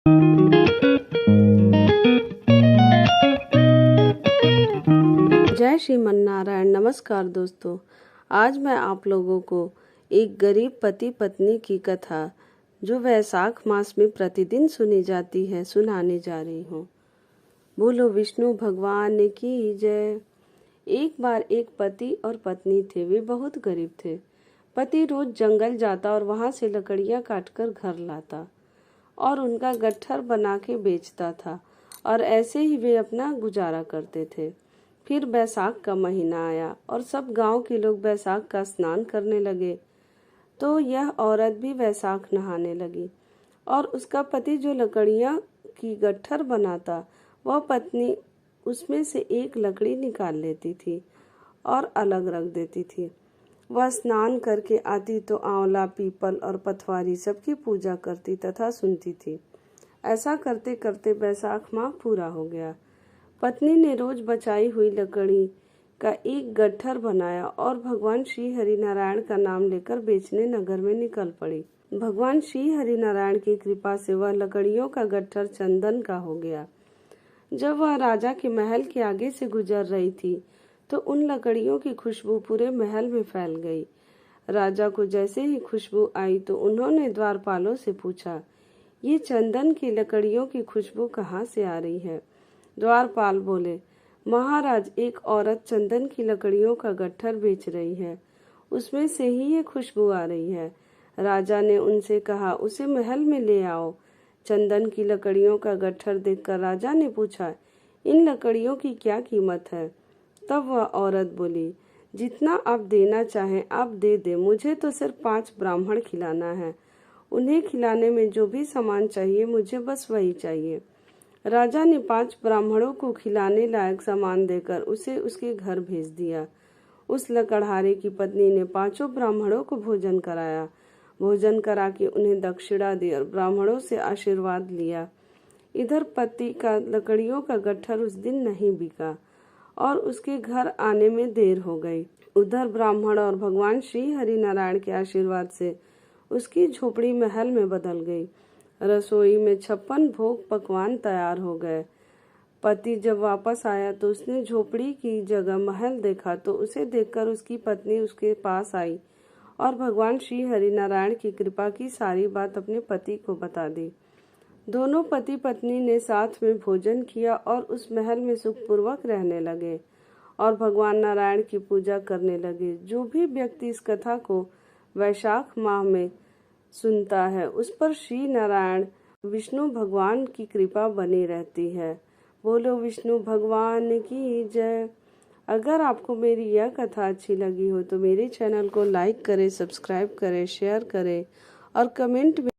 जय श्रीमन्नारायण। नमस्कार दोस्तों, आज मैं आप लोगों को एक गरीब पति पत्नी की कथा जो वैशाख मास में प्रतिदिन सुनी जाती है सुनाने जा रही हूँ। बोलो विष्णु भगवान की जय। एक बार एक पति और पत्नी थे। वे बहुत गरीब थे। पति रोज जंगल जाता और वहां से लकड़ियां काटकर घर लाता और उनका गट्ठर बना के बेचता था और ऐसे ही वे अपना गुजारा करते थे। फिर बैसाख का महीना आया और सब गांव के लोग बैसाख का स्नान करने लगे, तो यह औरत भी बैसाख नहाने लगी और उसका पति जो लकड़ियां की गट्ठर बनाता, वह पत्नी उसमें से एक लकड़ी निकाल लेती थी और अलग रख देती थी। वह स्नान करके आती तो आंवला, पीपल और पथवारी सबकी पूजा करती तथा सुनती थी। ऐसा करते करते बैसाख माह पूरा हो गया। पत्नी ने रोज बचाई हुई लकड़ी का एक गट्ठर बनाया और भगवान श्री हरिनारायण का नाम लेकर बेचने नगर में निकल पड़ी। भगवान श्री हरिनारायण की कृपा से वह लकड़ियों का गट्ठर चंदन का हो गया। जब वह राजा के महल के आगे से गुजर रही थी तो उन लकड़ियों की खुशबू पूरे महल में फैल गई। राजा को जैसे ही खुशबू आई तो उन्होंने द्वारपालों से पूछा, ये चंदन की लकड़ियों की खुशबू कहाँ से आ रही है? द्वारपाल बोले, महाराज, एक औरत चंदन की लकड़ियों का गट्ठर बेच रही है, उसमें से ही ये खुशबू आ रही है। राजा ने उनसे कहा, उसे महल में ले आओ। चंदन की लकड़ियों का गट्ठर देखकर राजा ने पूछा, इन लकड़ियों की क्या कीमत है? तब वह औरत बोली, जितना आप देना चाहें आप दे दे, मुझे तो सिर्फ 5 ब्राह्मण खिलाना है। उन्हें खिलाने में जो भी सामान चाहिए मुझे बस वही चाहिए। राजा ने 5 ब्राह्मणों को खिलाने लायक सामान देकर उसे उसके घर भेज दिया। उस लकड़हारे की पत्नी ने 5 ब्राह्मणों को भोजन कराया। भोजन करा के उन्हें दक्षिणा दी और ब्राह्मणों से आशीर्वाद लिया। इधर पति का लकड़ियों का गट्ठर उस दिन नहीं बिका और उसके घर आने में देर हो गई। उधर ब्राह्मण और भगवान श्री हरिनारायण के आशीर्वाद से उसकी झोपड़ी महल में बदल गई। रसोई में 56 भोग पकवान तैयार हो गए। पति जब वापस आया तो उसने झोपड़ी की जगह महल देखा, तो उसे देखकर उसकी पत्नी उसके पास आई और भगवान श्री हरिनारायण की कृपा की सारी बात अपने पति को बता दी। दोनों पति पत्नी ने साथ में भोजन किया और उस महल में सुखपूर्वक रहने लगे और भगवान नारायण की पूजा करने लगे। जो भी व्यक्ति इस कथा को वैशाख माह में सुनता है उस पर श्री नारायण विष्णु भगवान की कृपा बनी रहती है। बोलो विष्णु भगवान की जय। अगर आपको मेरी यह कथा अच्छी लगी हो तो मेरे चैनल को लाइक करें, सब्सक्राइब करें, शेयर करें और कमेंट